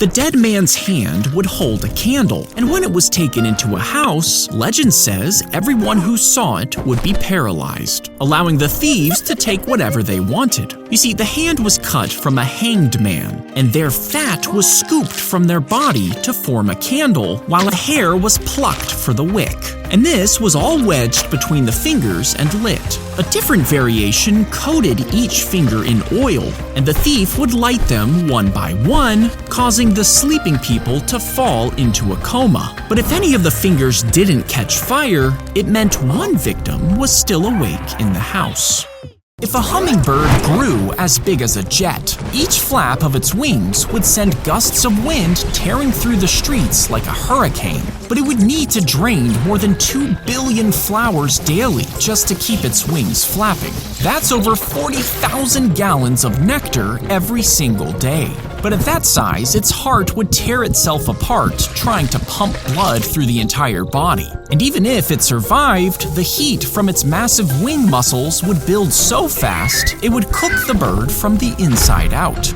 The dead man's hand would hold a candle, and when it was taken into a house, legend says everyone who saw it would be paralyzed, allowing the thieves to take whatever they wanted. You see, the hand was cut from a hanged man, and their fat was scooped from their body to form a candle, while a hair was plucked for the wick. And this was all wedged between the fingers and lit. A different variation coated each finger in oil, and the thief would light them one by one, causing the sleeping people to fall into a coma. But if any of the fingers didn't catch fire, it meant one victim was still awake in the house. If a hummingbird grew as big as a jet, each flap of its wings would send gusts of wind tearing through the streets like a hurricane. But it would need to drain more than 2 billion flowers daily just to keep its wings flapping. That's over 40,000 gallons of nectar every single day. But at that size, its heart would tear itself apart trying to pump blood through the entire body. And even if it survived, the heat from its massive wing muscles would build so fast, it would cook the bird from the inside out.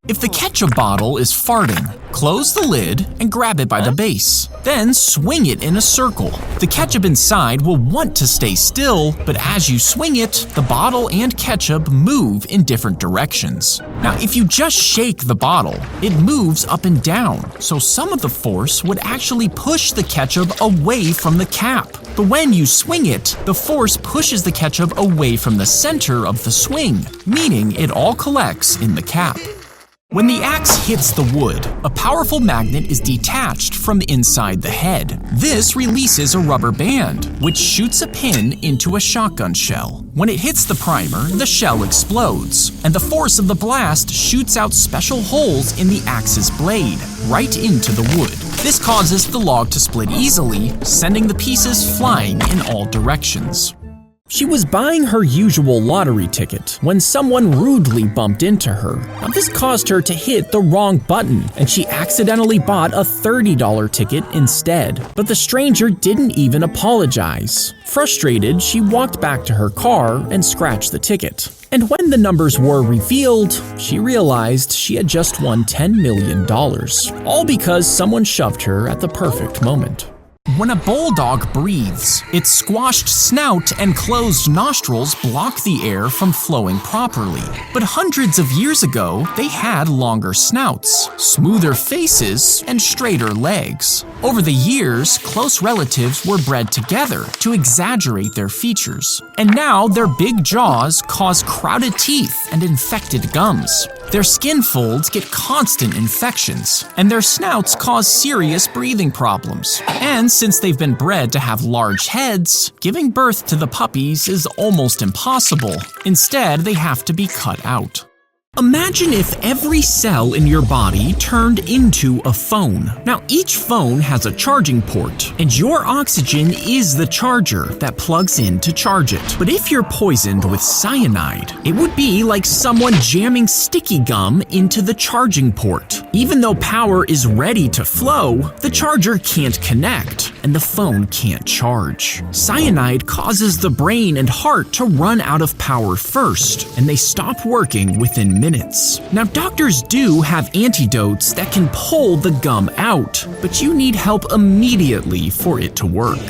If the ketchup bottle is farting, close the lid and grab it by the base. Then swing it in a circle. The ketchup inside will want to stay still, but as you swing it, the bottle and ketchup move in different directions. Now, if you just shake the bottle, it moves up and down, so some of the force would actually push the ketchup away from the cap. But when you swing it, the force pushes the ketchup away from the center of the swing, meaning it all collects in the cap. When the axe hits the wood, a powerful magnet is detached from inside the head. This releases a rubber band, which shoots a pin into a shotgun shell. When it hits the primer, the shell explodes, and the force of the blast shoots out special holes in the axe's blade, right into the wood. This causes the log to split easily, sending the pieces flying in all directions. She was buying her usual lottery ticket when someone rudely bumped into her. Now, this caused her to hit the wrong button, and she accidentally bought a $30 ticket instead. But the stranger didn't even apologize. Frustrated, she walked back to her car and scratched the ticket. And when the numbers were revealed, she realized she had just won $10 million, all because someone shoved her at the perfect moment. When a bulldog breathes, its squashed snout and closed nostrils block the air from flowing properly. But hundreds of years ago, they had longer snouts, smoother faces, and straighter legs. Over the years, close relatives were bred together to exaggerate their features. And now their big jaws cause crowded teeth and infected gums. Their skin folds get constant infections, and their snouts cause serious breathing problems. And since they've been bred to have large heads, giving birth to the puppies is almost impossible. Instead, they have to be cut out. Imagine if every cell in your body turned into a phone. Now, each phone has a charging port, and your oxygen is the charger that plugs in to charge it. But if you're poisoned with cyanide, it would be like someone jamming sticky gum into the charging port. Even though power is ready to flow, the charger can't connect, and the phone can't charge. Cyanide causes the brain and heart to run out of power first, and they stop working within minutes. Now, doctors do have antidotes that can pull the gum out, but you need help immediately for it to work.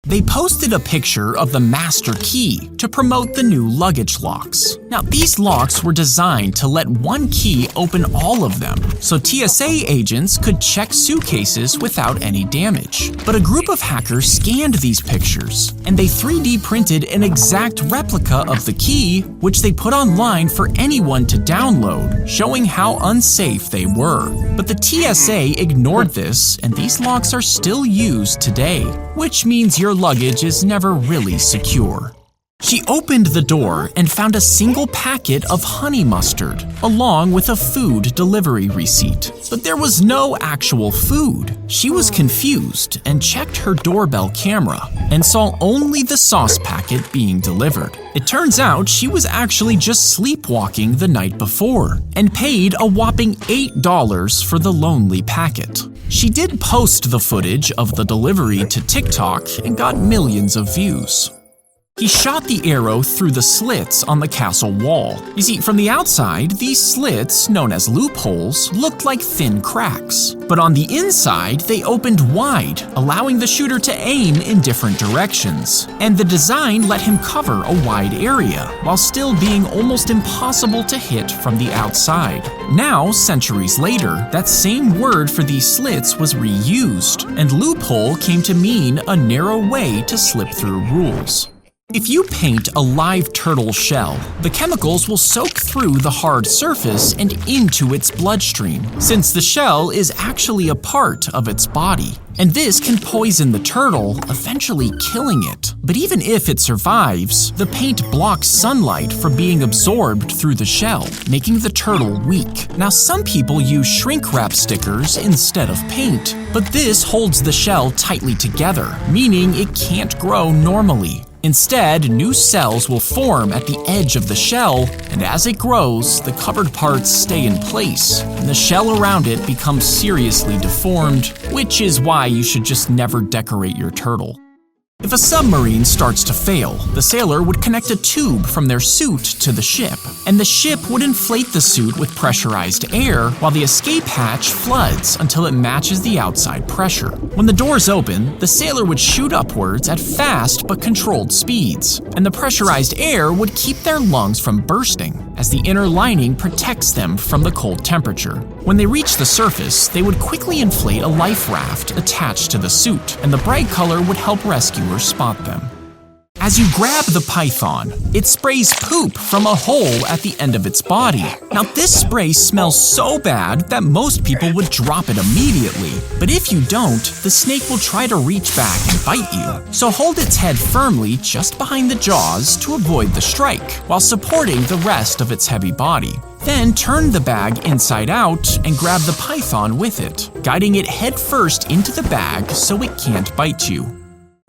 They posted a picture of the master key to promote the new luggage locks. Now, these locks were designed to let one key open all of them, so TSA agents could check suitcases without any damage. But a group of hackers scanned these pictures, and they 3D printed an exact replica of the key, which they put online for anyone to download, showing how unsafe they were. But the TSA ignored this, and these locks are still used today, which means your luggage is never really secure. She opened the door and found a single packet of honey mustard, along with a food delivery receipt. But there was no actual food. She was confused and checked her doorbell camera and saw only the sauce packet being delivered. It turns out she was actually just sleepwalking the night before and paid a whopping $8 for the lonely packet. She did post the footage of the delivery to TikTok and got millions of views. He shot the arrow through the slits on the castle wall. You see, from the outside, these slits, known as loopholes, looked like thin cracks. But on the inside, they opened wide, allowing the shooter to aim in different directions. And the design let him cover a wide area, while still being almost impossible to hit from the outside. Now, centuries later, that same word for these slits was reused, and loophole came to mean a narrow way to slip through rules. If you paint a live turtle shell, the chemicals will soak through the hard surface and into its bloodstream, since the shell is actually a part of its body. And this can poison the turtle, eventually killing it. But even if it survives, the paint blocks sunlight from being absorbed through the shell, making the turtle weak. Now, some people use shrink wrap stickers instead of paint, but this holds the shell tightly together, meaning it can't grow normally. Instead, new cells will form at the edge of the shell, and as it grows, the covered parts stay in place, and the shell around it becomes seriously deformed, which is why you should just never decorate your turtle. If a submarine starts to fail, the sailor would connect a tube from their suit to the ship, and the ship would inflate the suit with pressurized air while the escape hatch floods until it matches the outside pressure. When the doors open, the sailor would shoot upwards at fast but controlled speeds, and the pressurized air would keep their lungs from bursting, as the inner lining protects them from the cold temperature. When they reach the surface, they would quickly inflate a life raft attached to the suit, and the bright color would help rescuers spot them. As you grab the python, it sprays poop from a hole at the end of its body. Now, this spray smells so bad that most people would drop it immediately. But if you don't, the snake will try to reach back and bite you. So hold its head firmly just behind the jaws to avoid the strike, while supporting the rest of its heavy body. Then turn the bag inside out and grab the python with it, guiding it head first into the bag so it can't bite you.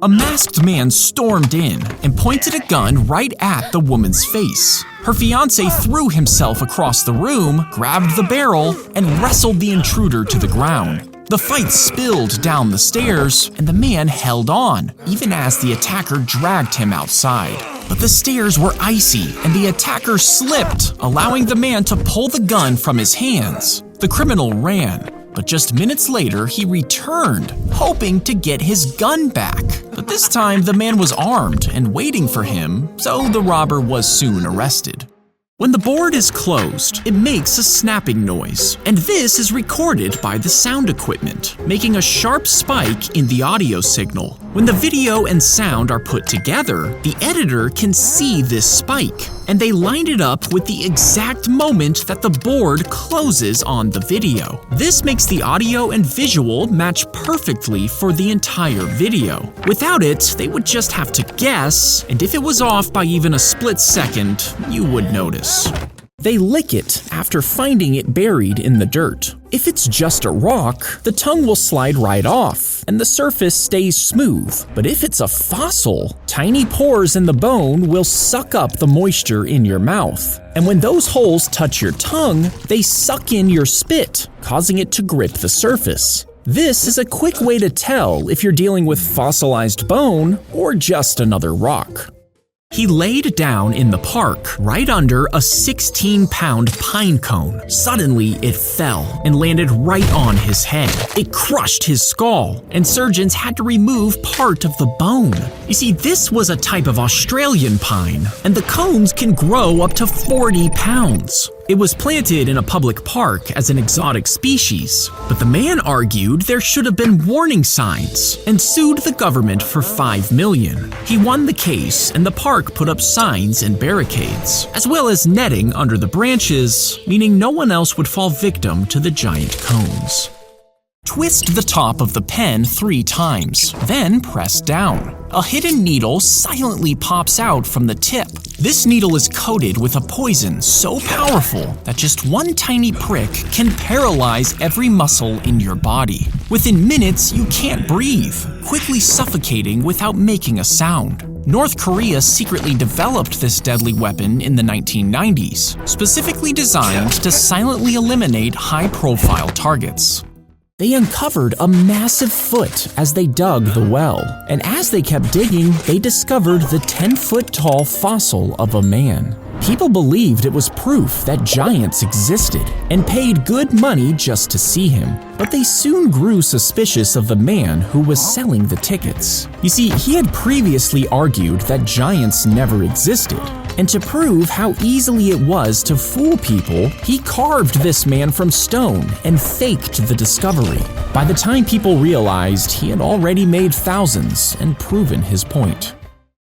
A masked man stormed in and pointed a gun right at the woman's face. Her fiancé threw himself across the room, grabbed the barrel, and wrestled the intruder to the ground. The fight spilled down the stairs, and the man held on, even as the attacker dragged him outside. But the stairs were icy, and the attacker slipped, allowing the man to pull the gun from his hands. The criminal ran. But just minutes later, he returned, hoping to get his gun back. But this time, the man was armed and waiting for him, so the robber was soon arrested. When the board is closed, it makes a snapping noise, and this is recorded by the sound equipment, making a sharp spike in the audio signal. When the video and sound are put together, the editor can see this spike, and they line it up with the exact moment that the board closes on the video. This makes the audio and visual match perfectly for the entire video. Without it, they would just have to guess, and if it was off by even a split second, you would notice. They lick it after finding it buried in the dirt. If it's just a rock, the tongue will slide right off, and the surface stays smooth. But if it's a fossil, tiny pores in the bone will suck up the moisture in your mouth. And when those holes touch your tongue, they suck in your spit, causing it to grip the surface. This is a quick way to tell if you're dealing with fossilized bone or just another rock. He laid down in the park, right under a 16-pound pine cone. Suddenly, it fell and landed right on his head. It crushed his skull, and surgeons had to remove part of the bone. You see, this was a type of Australian pine, and the cones can grow up to 40 pounds. It was planted in a public park as an exotic species, but the man argued there should have been warning signs and sued the government for $5 million. He won the case, and the park put up signs and barricades, as well as netting under the branches, meaning no one else would fall victim to the giant cones. Twist the top of the pen 3 times, then press down. A hidden needle silently pops out from the tip. This needle is coated with a poison so powerful that just one tiny prick can paralyze every muscle in your body. Within minutes, you can't breathe, quickly suffocating without making a sound. North Korea secretly developed this deadly weapon in the 1990s, specifically designed to silently eliminate high-profile targets. They uncovered a massive foot as they dug the well, and as they kept digging, they discovered the 10-foot-tall fossil of a man. People believed it was proof that giants existed and paid good money just to see him, but they soon grew suspicious of the man who was selling the tickets. You see, he had previously argued that giants never existed, and to prove how easily it was to fool people, he carved this man from stone and faked the discovery. By the time people realized, he had already made thousands and proven his point.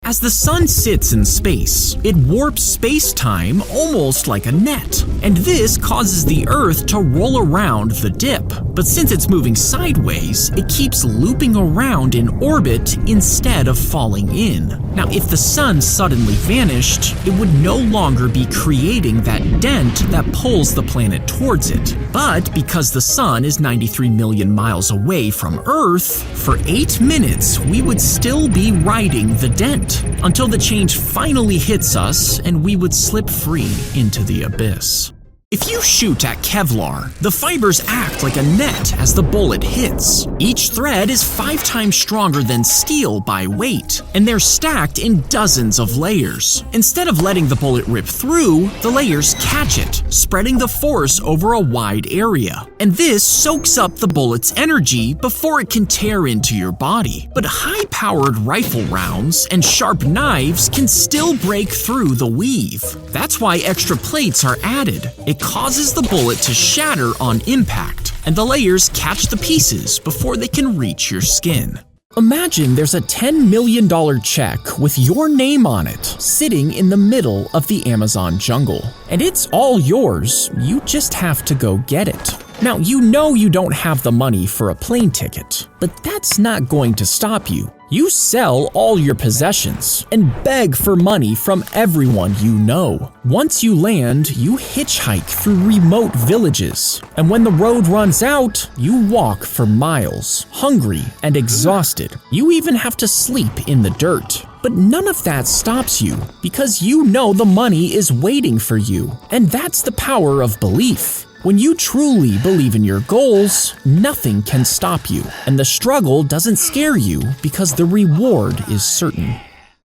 As the sun sits in space, it warps space-time almost like a net, and this causes the Earth to roll around the dip. But since it's moving sideways, it keeps looping around in orbit instead of falling in. Now, if the sun suddenly vanished, it would no longer be creating that dent that pulls the planet towards it. But because the sun is 93 million miles away from Earth, for 8 minutes we would still be riding the dent, until the change finally hits us and we would slip free into the abyss. If you shoot at Kevlar, the fibers act like a net as the bullet hits. Each thread is 5 times stronger than steel by weight, and they're stacked in dozens of layers. Instead of letting the bullet rip through, the layers catch it, spreading the force over a wide area. And this soaks up the bullet's energy before it can tear into your body. But high-powered rifle rounds and sharp knives can still break through the weave. That's why extra plates are added. It causes the bullet to shatter on impact, and the layers catch the pieces before they can reach your skin. Imagine there's a $10 million check with your name on it sitting in the middle of the Amazon jungle. And it's all yours, you just have to go get it. Now, you know you don't have the money for a plane ticket, but that's not going to stop you. You sell all your possessions and beg for money from everyone you know. Once you land, you hitchhike through remote villages, and when the road runs out, you walk for miles, hungry and exhausted. You even have to sleep in the dirt. But none of that stops you, because you know the money is waiting for you, and that's the power of belief. When you truly believe in your goals, nothing can stop you, and the struggle doesn't scare you because the reward is certain.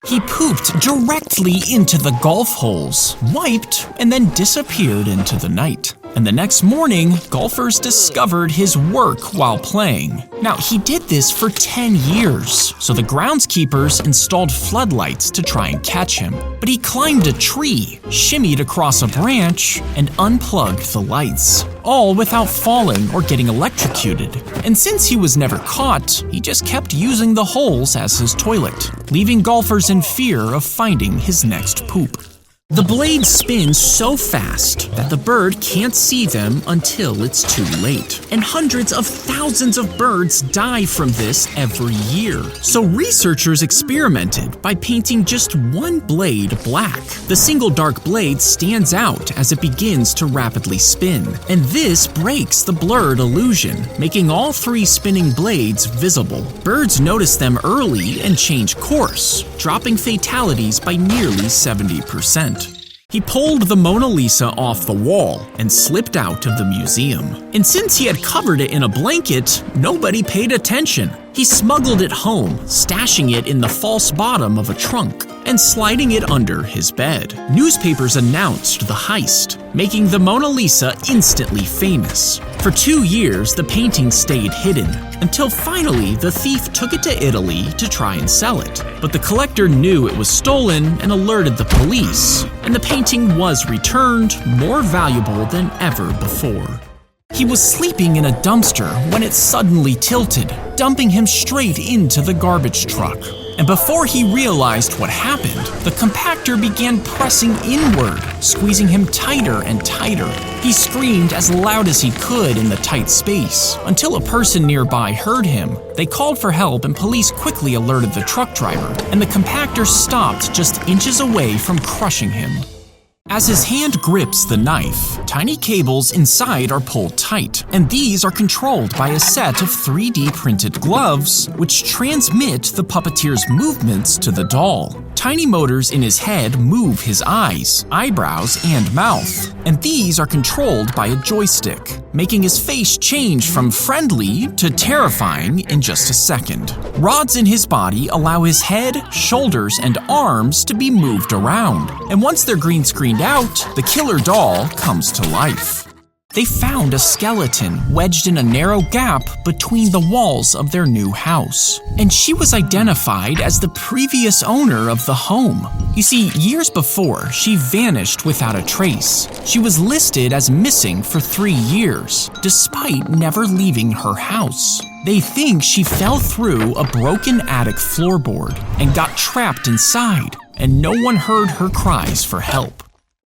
He pooped directly into the golf holes, wiped, and then disappeared into the night. And the next morning, golfers discovered his work while playing. Now, he did this for 10 years, so the groundskeepers installed floodlights to try and catch him. But he climbed a tree, shimmied across a branch, and unplugged the lights, all without falling or getting electrocuted. And since he was never caught, he just kept using the holes as his toilet, leaving golfers in fear of finding his next poop. The blades spin so fast that the bird can't see them until it's too late. And hundreds of thousands of birds die from this every year. So researchers experimented by painting just one blade black. The single dark blade stands out as it begins to rapidly spin, and this breaks the blurred illusion, making all 3 spinning blades visible. Birds notice them early and change course, dropping fatalities by nearly 70%. He pulled the Mona Lisa off the wall and slipped out of the museum. And since he had covered it in a blanket, nobody paid attention. He smuggled it home, stashing it in the false bottom of a trunk and sliding it under his bed. Newspapers announced the heist, making the Mona Lisa instantly famous. For 2 years, the painting stayed hidden, until finally the thief took it to Italy to try and sell it. But the collector knew it was stolen and alerted the police, and the painting was returned more valuable than ever before. He was sleeping in a dumpster when it suddenly tilted, dumping him straight into the garbage truck. And before he realized what happened, the compactor began pressing inward, squeezing him tighter and tighter. He screamed as loud as he could in the tight space, until a person nearby heard him. They called for help and police quickly alerted the truck driver, and the compactor stopped just inches away from crushing him. As his hand grips the knife, tiny cables inside are pulled tight, and these are controlled by a set of 3D printed gloves which transmit the puppeteer's movements to the doll. Tiny motors in his head move his eyes, eyebrows, and mouth, and these are controlled by a joystick, making his face change from friendly to terrifying in just a second. Rods in his body allow his head, shoulders, and arms to be moved around, and once they're green screened out, the killer doll comes to life. They found a skeleton wedged in a narrow gap between the walls of their new house, and she was identified as the previous owner of the home. You see, years before, she vanished without a trace. She was listed as missing for 3 years, despite never leaving her house. They think she fell through a broken attic floorboard and got trapped inside, and no one heard her cries for help.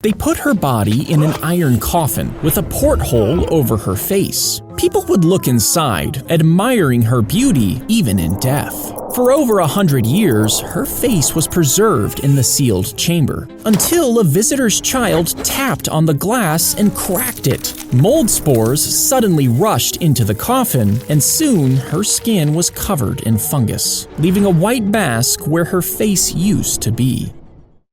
They put her body in an iron coffin with a porthole over her face. People would look inside, admiring her beauty even in death. For over 100 years, her face was preserved in the sealed chamber, until a visitor's child tapped on the glass and cracked it. Mold spores suddenly rushed into the coffin, and soon her skin was covered in fungus, leaving a white mask where her face used to be.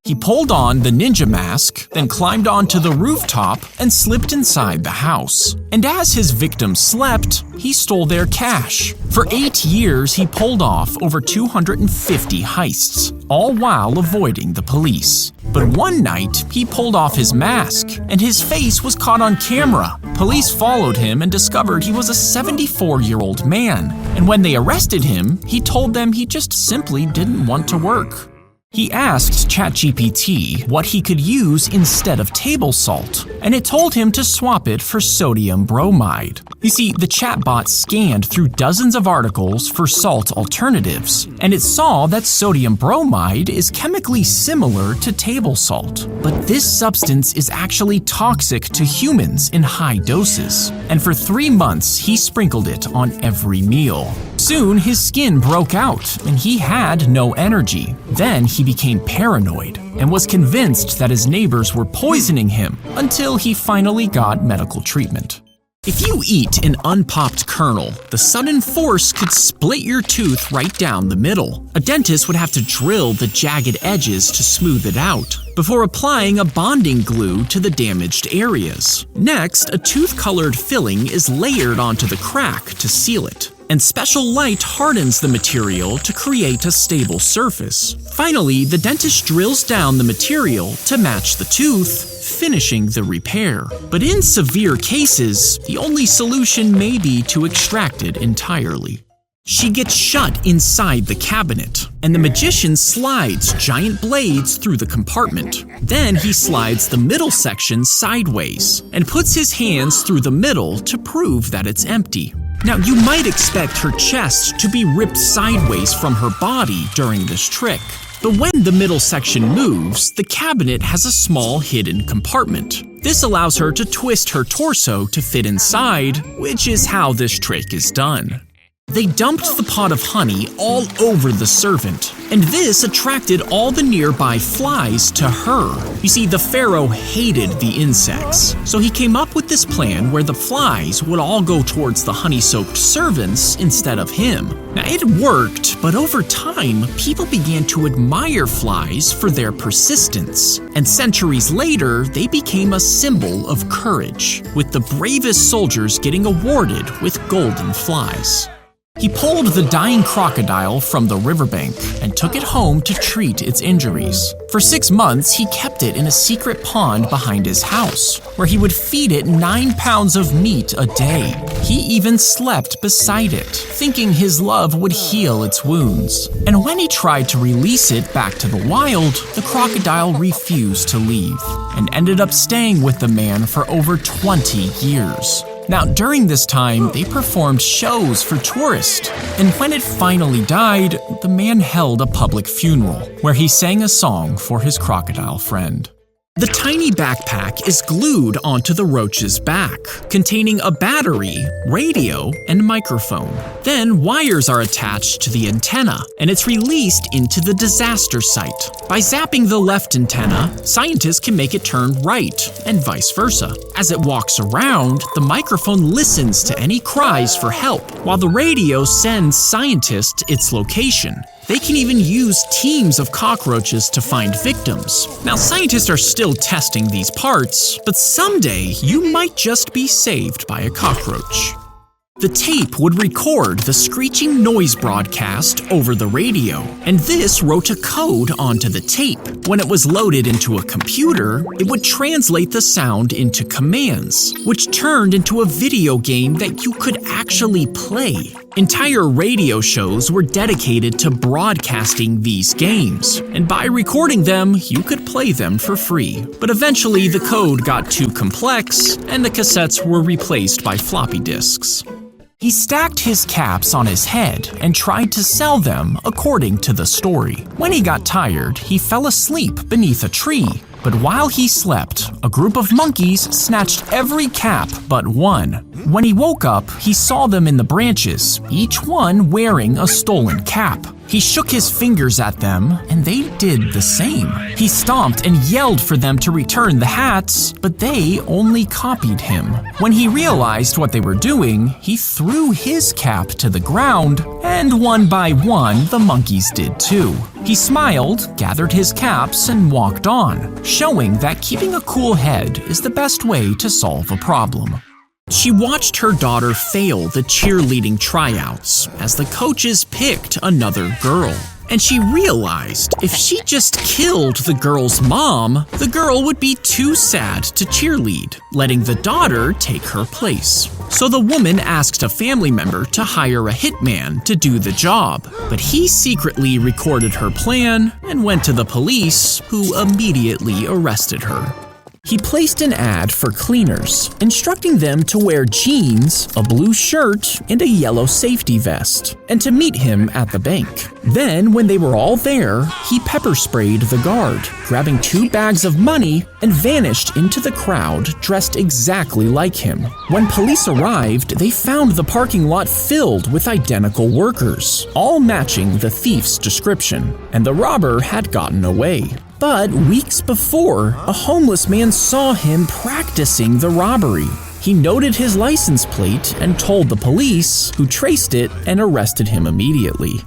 He pulled on the ninja mask, then climbed onto the rooftop and slipped inside the house. And as his victims slept, he stole their cash. For 8 years, he pulled off over 250 heists, all while avoiding the police. But one night, he pulled off his mask, and his face was caught on camera. Police followed him and discovered he was a 74-year-old man. And when they arrested him, he told them he just simply didn't want to work. He asked ChatGPT what he could use instead of table salt, and it told him to swap it for sodium bromide. You see, the chatbot scanned through dozens of articles for salt alternatives, and it saw that sodium bromide is chemically similar to table salt. But this substance is actually toxic to humans in high doses, and for 3 months he sprinkled it on every meal. Soon his skin broke out and he had no energy. Then he became paranoid and was convinced that his neighbors were poisoning him until he finally got medical treatment. If you eat an unpopped kernel, the sudden force could split your tooth right down the middle. A dentist would have to drill the jagged edges to smooth it out before applying a bonding glue to the damaged areas. Next, a tooth-colored filling is layered onto the crack to seal it, and special light hardens the material to create a stable surface. Finally, the dentist drills down the material to match the tooth, finishing the repair. But in severe cases, the only solution may be to extract it entirely. She gets shut inside the cabinet, and the magician slides giant blades through the compartment. Then he slides the middle section sideways and puts his hands through the middle to prove that it's empty. Now, you might expect her chest to be ripped sideways from her body during this trick, but when the middle section moves, the cabinet has a small hidden compartment. This allows her to twist her torso to fit inside, which is how this trick is done. They dumped the pot of honey all over the servant, and this attracted all the nearby flies to her. You see, the pharaoh hated the insects, so he came up with this plan where the flies would all go towards the honey-soaked servants instead of him. Now, it worked, but over time, people began to admire flies for their persistence, and centuries later, they became a symbol of courage, with the bravest soldiers getting awarded with golden flies. He pulled the dying crocodile from the riverbank and took it home to treat its injuries. For 6 months, he kept it in a secret pond behind his house, where he would feed it 9 pounds of meat a day. He even slept beside it, thinking his love would heal its wounds. And when he tried to release it back to the wild, the crocodile refused to leave and ended up staying with the man for over 20 years. Now, during this time, they performed shows for tourists, and when it finally died, the man held a public funeral where he sang a song for his crocodile friend. The tiny backpack is glued onto the roach's back, containing a battery, radio, and microphone. Then wires are attached to the antenna, and it's released into the disaster site. By zapping the left antenna, scientists can make it turn right, and vice versa. As it walks around, the microphone listens to any cries for help, while the radio sends scientists its location. They can even use teams of cockroaches to find victims. Now, scientists are still testing these parts, but someday you might just be saved by a cockroach. The tape would record the screeching noise broadcast over the radio, and this wrote a code onto the tape. When it was loaded into a computer, it would translate the sound into commands, which turned into a video game that you could actually play. Entire radio shows were dedicated to broadcasting these games, and by recording them, you could play them for free. But eventually, the code got too complex, and the cassettes were replaced by floppy disks. He stacked his caps on his head and tried to sell them according to the story. When he got tired, he fell asleep beneath a tree. But while he slept, a group of monkeys snatched every cap but one. When he woke up, he saw them in the branches, each one wearing a stolen cap. He shook his fingers at them, and they did the same. He stomped and yelled for them to return the hats, but they only copied him. When he realized what they were doing, he threw his cap to the ground, and one by one, the monkeys did too. He smiled, gathered his caps, and walked on, showing that keeping a cool head is the best way to solve a problem. She watched her daughter fail the cheerleading tryouts as the coaches picked another girl. And she realized if she just killed the girl's mom, the girl would be too sad to cheerlead, letting the daughter take her place. So the woman asked a family member to hire a hitman to do the job, but he secretly recorded her plan and went to the police, who immediately arrested her. He placed an ad for cleaners, instructing them to wear jeans, a blue shirt, and a yellow safety vest, and to meet him at the bank. Then, when they were all there, he pepper sprayed the guard, grabbing 2 bags of money, and vanished into the crowd dressed exactly like him. When police arrived, they found the parking lot filled with identical workers, all matching the thief's description, and the robber had gotten away. But weeks before, a homeless man saw him practicing the robbery. He noted his license plate and told the police, who traced it and arrested him immediately.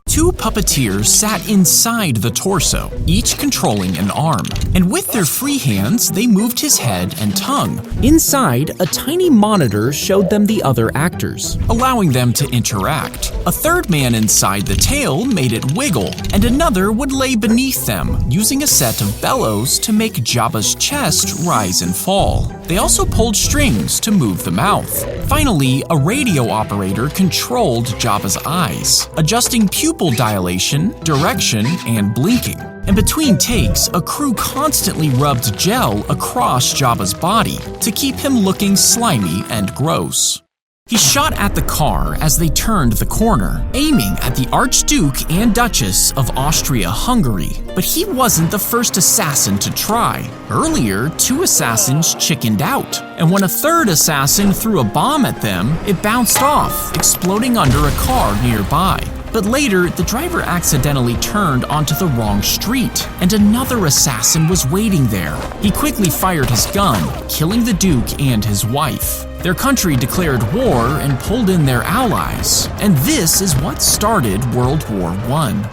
2 puppeteers sat inside the torso, each controlling an arm, and with their free hands, they moved his head and tongue. Inside, a tiny monitor showed them the other actors, allowing them to interact. A third man inside the tail made it wiggle, and another would lay beneath them, using a set of bellows to make Jabba's chest rise and fall. They also pulled strings to move the mouth. Finally, a radio operator controlled Jabba's eyes, adjusting pupil dilation, direction, and blinking. And between takes, a crew constantly rubbed gel across Jabba's body to keep him looking slimy and gross. He shot at the car as they turned the corner, aiming at the Archduke and Duchess of Austria-Hungary. But he wasn't the first assassin to try. Earlier, 2 assassins chickened out, and when a third assassin threw a bomb at them, it bounced off, exploding under a car nearby. But later, the driver accidentally turned onto the wrong street, and another assassin was waiting there. He quickly fired his gun, killing the Duke and his wife. Their country declared war and pulled in their allies, and this is what started World War I.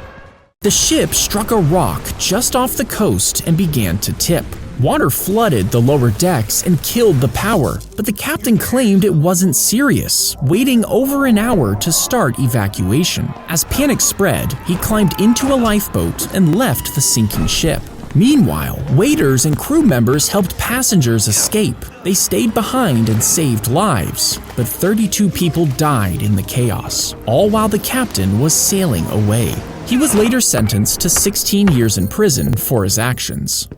The ship struck a rock just off the coast and began to tip. Water flooded the lower decks and killed the power, but the captain claimed it wasn't serious, waiting over an hour to start evacuation. As panic spread, he climbed into a lifeboat and left the sinking ship. Meanwhile, waiters and crew members helped passengers escape. They stayed behind and saved lives, but 32 people died in the chaos, all while the captain was sailing away. He was later sentenced to 16 years in prison for his actions.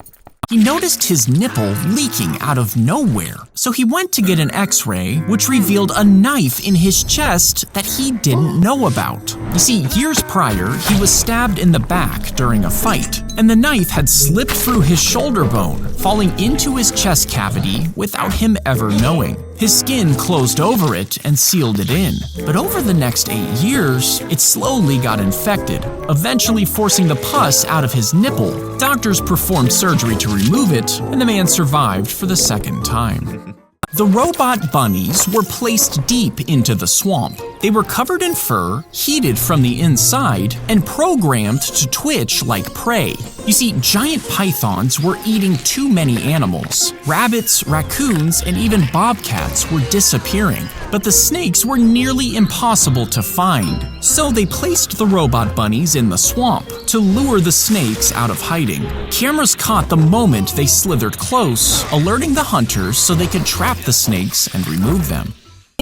He noticed his nipple leaking out of nowhere, so he went to get an X-ray, which revealed a knife in his chest that he didn't know about. You see, years prior, he was stabbed in the back during a fight, and the knife had slipped through his shoulder bone, falling into his chest cavity without him ever knowing. His skin closed over it and sealed it in, but over the next 8 years, it slowly got infected, eventually forcing the pus out of his nipple. Doctors performed surgery to remove it, and the man survived for the second time. The robot bunnies were placed deep into the swamp. They were covered in fur, heated from the inside, and programmed to twitch like prey. You see, giant pythons were eating too many animals. Rabbits, raccoons, and even bobcats were disappearing. But the snakes were nearly impossible to find. So they placed the robot bunnies in the swamp to lure the snakes out of hiding. Cameras caught the moment they slithered close, alerting the hunters so they could trap the snakes and remove them.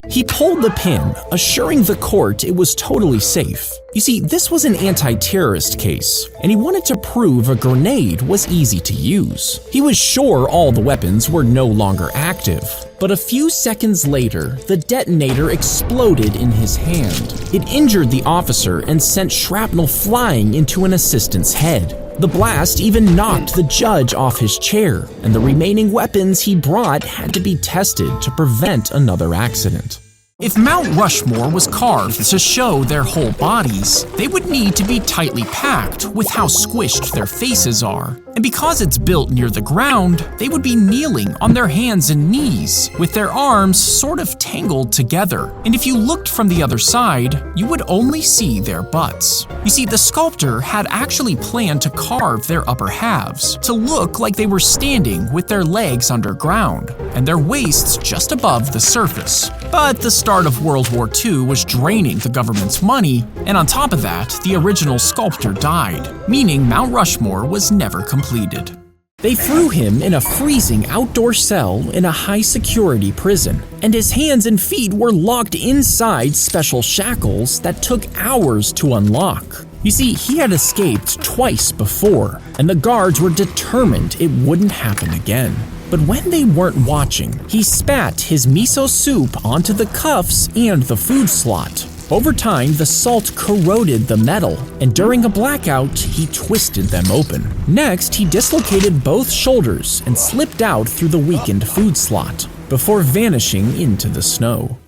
He pulled the pin, assuring the court it was totally safe. You see, this was an anti-terrorist case, and he wanted to prove a grenade was easy to use. He was sure all the weapons were no longer active. But a few seconds later, the detonator exploded in his hand. It injured the officer and sent shrapnel flying into an assistant's head. The blast even knocked the judge off his chair, and the remaining weapons he brought had to be tested to prevent another accident. If Mount Rushmore was carved to show their whole bodies, they would need to be tightly packed with how squished their faces are. And because it's built near the ground, they would be kneeling on their hands and knees, with their arms sort of tangled together. And if you looked from the other side, you would only see their butts. You see, the sculptor had actually planned to carve their upper halves to look like they were standing with their legs underground and their waists just above the surface. But the start of World War II was draining the government's money, and on top of that, the original sculptor died, meaning Mount Rushmore was never completed. They threw him in a freezing outdoor cell in a high-security prison, and his hands and feet were locked inside special shackles that took hours to unlock. You see, he had escaped twice before, and the guards were determined it wouldn't happen again. But when they weren't watching, he spat his miso soup onto the cuffs and the food slot. Over time, the salt corroded the metal, and during a blackout, he twisted them open. Next, he dislocated both shoulders and slipped out through the weakened food slot, before vanishing into the snow.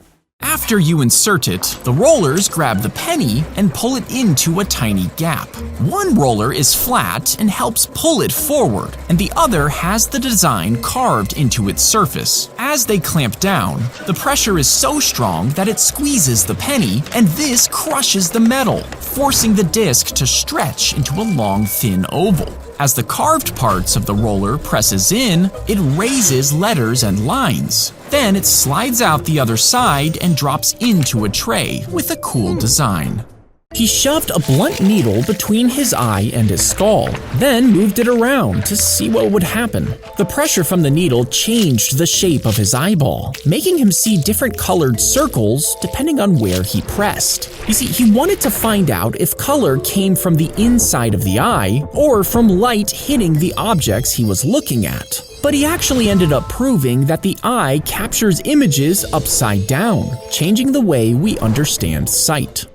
After you insert it, the rollers grab the penny and pull it into a tiny gap. One roller is flat and helps pull it forward, and the other has the design carved into its surface. As they clamp down, the pressure is so strong that it squeezes the penny, and this crushes the metal, forcing the disc to stretch into a long, thin oval. As the carved parts of the roller presses in, it raises letters and lines. Then it slides out the other side and drops into a tray with a cool design. He shoved a blunt needle between his eye and his skull, then moved it around to see what would happen. The pressure from the needle changed the shape of his eyeball, making him see different colored circles depending on where he pressed. You see, he wanted to find out if color came from the inside of the eye or from light hitting the objects he was looking at. But he actually ended up proving that the eye captures images upside down, changing the way we understand sight.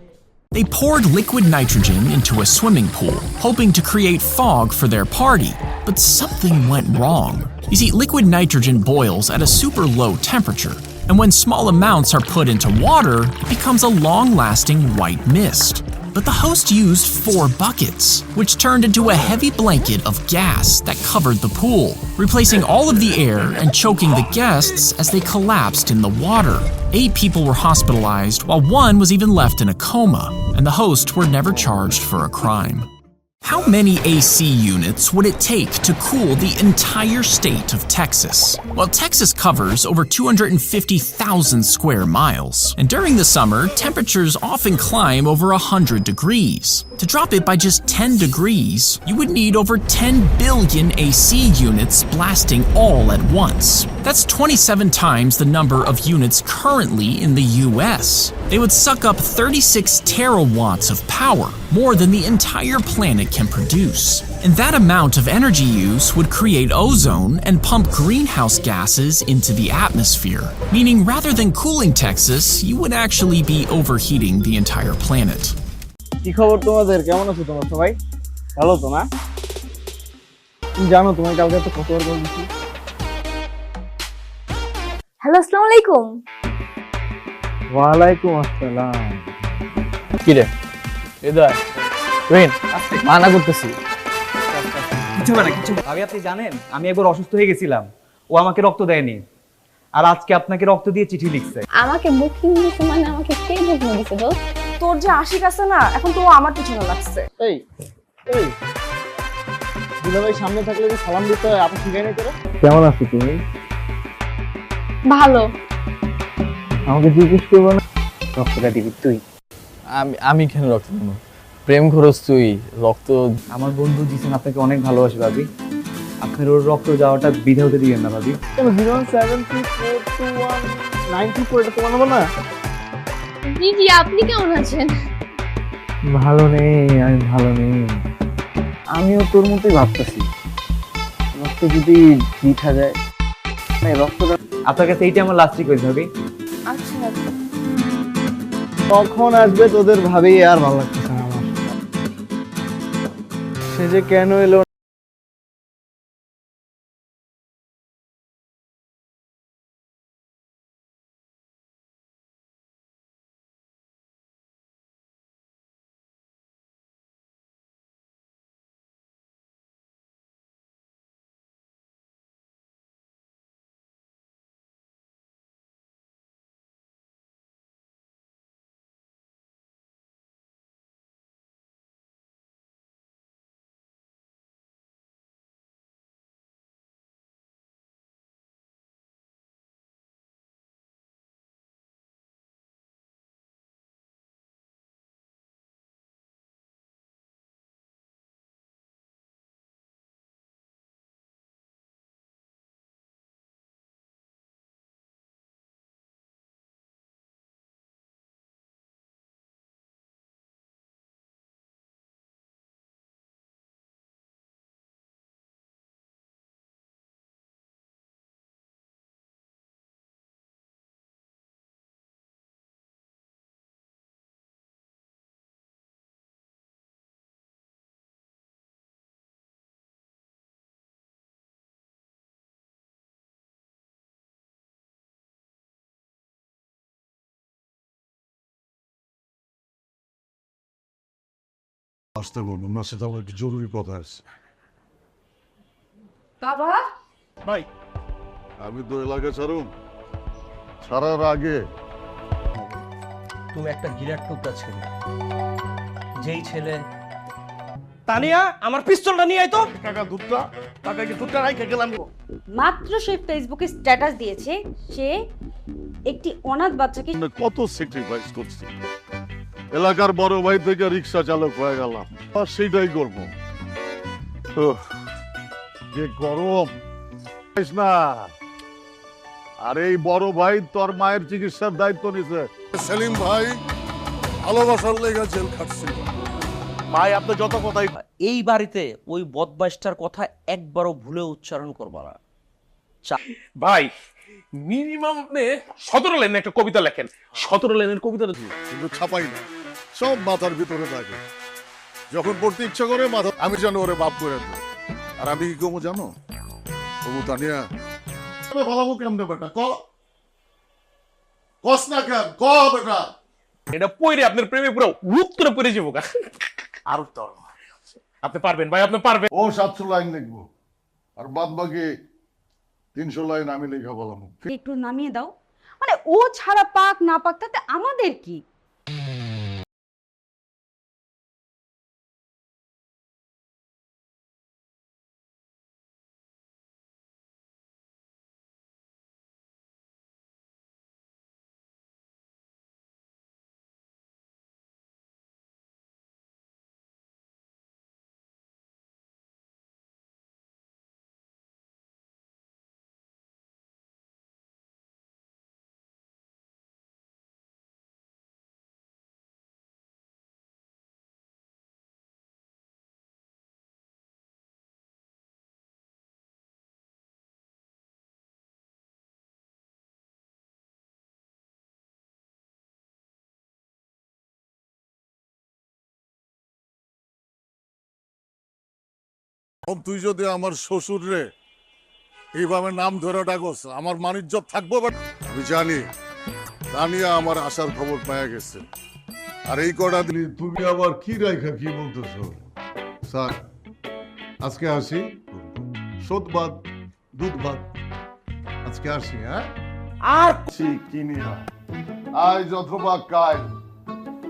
They poured liquid nitrogen into a swimming pool, hoping to create fog for their party, but something went wrong. You see, liquid nitrogen boils at a super low temperature, and when small amounts are put into water, it becomes a long-lasting white mist. But the host used 4 buckets, which turned into a heavy blanket of gas that covered the pool, replacing all of the air and choking the guests as they collapsed in the water. 8 people were hospitalized, while 1 was even left in a coma, and the hosts were never charged for a crime. How many AC units would it take to cool the entire state of Texas? Well, Texas covers over 250,000 square miles, and during the summer, temperatures often climb over 100 degrees. To drop it by just 10 degrees, you would need over 10 billion AC units blasting all at once. That's 27 times the number of units currently in the US. They would suck up 36 terawatts of power, more than the entire planet can produce. And that amount of energy use would create ozone and pump greenhouse gases into the atmosphere, meaning rather than cooling Texas, you would actually be overheating the entire planet. কি খবর তোমাদের? কেমন আছো তোমরা সবাই? ভালো তো না? তুমি জানো তোমার কালকে তো কতবার কল দিচ্ছি। হ্যালো, আসসালামু আলাইকুম। ওয়ালাইকুম আসসালাম। কি রে হৃদয় রিন মানা করতেছি। কিছু হবে না, কিছু ভাবি। আপনি জানেন আমি একবার অসুস্থ হয়ে গেছিলাম, ও আমাকে রক্ত দেয়নি, আর আজকে আপনাকে রক্ত দিয়ে চিঠি লিখছে। আমাকে বুকিং দিছে মানে আমাকে কে বুকিং দিছে দোস্ত? তোর যে আশিক আছে না, এখন তো আমার পিছনে লাগছে। এই এই দুলাভাই সামনে থাকলে যে সালাম দিতে হয়, আপনি শিখাই নাই তোরা? কেমন আছো তুমি? ভালো। আমাকে জিজ্ঞেস করবো না? রক্তটা দিবি তুই? আমি কেন রক্ত দেবো? প্রেম খরচ তুই রক্ত। আমার বন্ধু জিসন আপনাকে অনেক ভালোবাসে ভাবি, আপনার ওর রক্ত যাওয়াটা বিধে হতে দিবেন না ভাবি। কেন 073421934 এটা তোমার নাম্বার না? জি জি, আপনি কেমন আছেন? ভালো নেই, আমি ভালো নেই। আমিও তোর মতোই ভাবতেছি, রক্ত যদি দিঠা যায়, মানে রক্তটা আপনার কাছে এইটা আমার লাস্ট রিকোয়েস্ট ভাবি। আচ্ছা কখন আসবে তোদের ভাবেই আর ভালো লাগতেছে না আমার। সে যে কেন এলো আসতে বলুন না, সেটা আমার একটু জরুরি কথা আছে। বাবা, ভাই আমি তো এলাকা ছাড়ুন, ছাড়ার আগে তুমি একটা গিরাট টুকরা ছেলে, যেই ছেলে তানিয়া আমার পিস্তলটা নিয়ে আয় তো। টাকা দুধটা, টাকা কি দুধটা রাইখে গেলাম। মাত্র সে ফেসবুকে স্ট্যাটাস দিয়েছে সে একটি অনাথ বাচ্চাকে। কত স্যাক্রিফাইস করছি, এলাকার বড় ভাই থেকে রিক্সা চালক হয়ে গেলাম, আর সেটাই করবো। যে গরম না, আর এই বড় ভাই তোর মায়ের চিকিৎসার দায়িত্ব নিছে। সেলিম ভাই ভালোবাসার লেগে জেল খাটছিল। ভাই আপনি যত কথাই এই বাড়িতে ওই বদমাইশটার কথা একবারও ভুলে উচ্চারণ করবা না। ভাই মিনিমাম আপনি 17 লাইনের একটা কবিতা লেখেন। 17 লাইনের কবিতাটা কিন্তু ছাপাই না, সব মাথার ভিতরে থাকে। যখন পড়তে ইচ্ছা করে মাথা, আমি জানো ওরে বাপ করে দেব। আর আমি কি কমো জানো? তবু তানিয়া বলাবো কেমনে বেটা, কস না কেন, বেটা এটা পড়ে আপনার প্রেমে পুরো উত্তরে পড়ে যাবো। আর তোর আপনি পারবেন ভাই, আপনি পারবেন। ও 700 লাইন লিখবো, আর বাদ বাকি 300 লাইন আমি লেখা বলাম। একটু নামিয়ে দাও, মানে ও ছাড়া পাক না পাক তাতে আমাদের কি? তুই যদি আমার শ্বশুর রে এইভাবে নাম ধরে ডাকস আমার মানিজ্জত থাকবো। বাট আমি জানি তানিয়া আমার আসার খবর পাওয়া গেছে, আর এই কটা দিলি তুমি আবার কি রাইখা কি বলতেছো? স্যার আজকে আসি, শোধ বাদ দুধ বাদ, আজকে আসি। হ্যাঁ আর কিনিয়া আজ অথবা কাল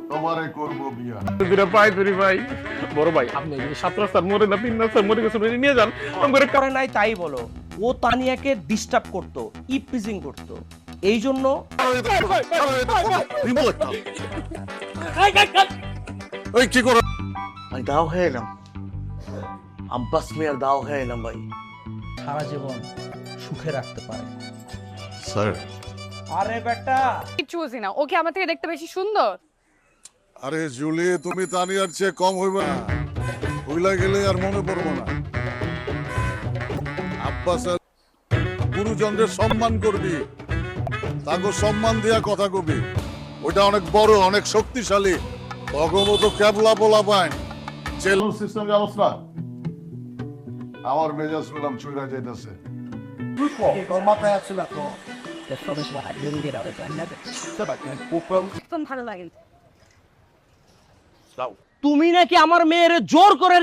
তোমারে করবো বিয়া। দুটা পাই ধরি ভাই, বড় ভাই আপনি 7 রাস্তার মোড়ে না 3 রাস্তার মোড়ে গেছেন, নিয়ে যান। করে নাই তাই বলো, ও তানিয়াকে ডিস্টার্ব করতো, ইপটিজিং করতো, এই জন্য ওই কি করো? আমি দাও হয়ে এলাম, আব্বাস মিয়ার দাও হয়ে এলাম ভাই, সারা জীবন সুখে রাখতে পারে। স্যার আরে বেটা কিচ্ছু বুঝি না, ওকে আমার থেকে দেখতে বেশি সুন্দর। আরে জুলি, তুমি তানিয়ার চেয়ে কম হইবে না, হইলা গেলে আর মনে পড়বো না। আব্বাস আর গুরুজনদের সম্মান করবি, তাকে সম্মান দিয়া কথা কবি, ওইটা অনেক বড় অনেক শক্তিশালী। অগমত ক্যাবলা বলা পায় চেল সিস্টেম জানোস না? আমার মেজাজ পেলাম চুইরা যাইতেছে। একদম ভালো লাগে না। তুমি নাকি আমার মেয়ের জোর করে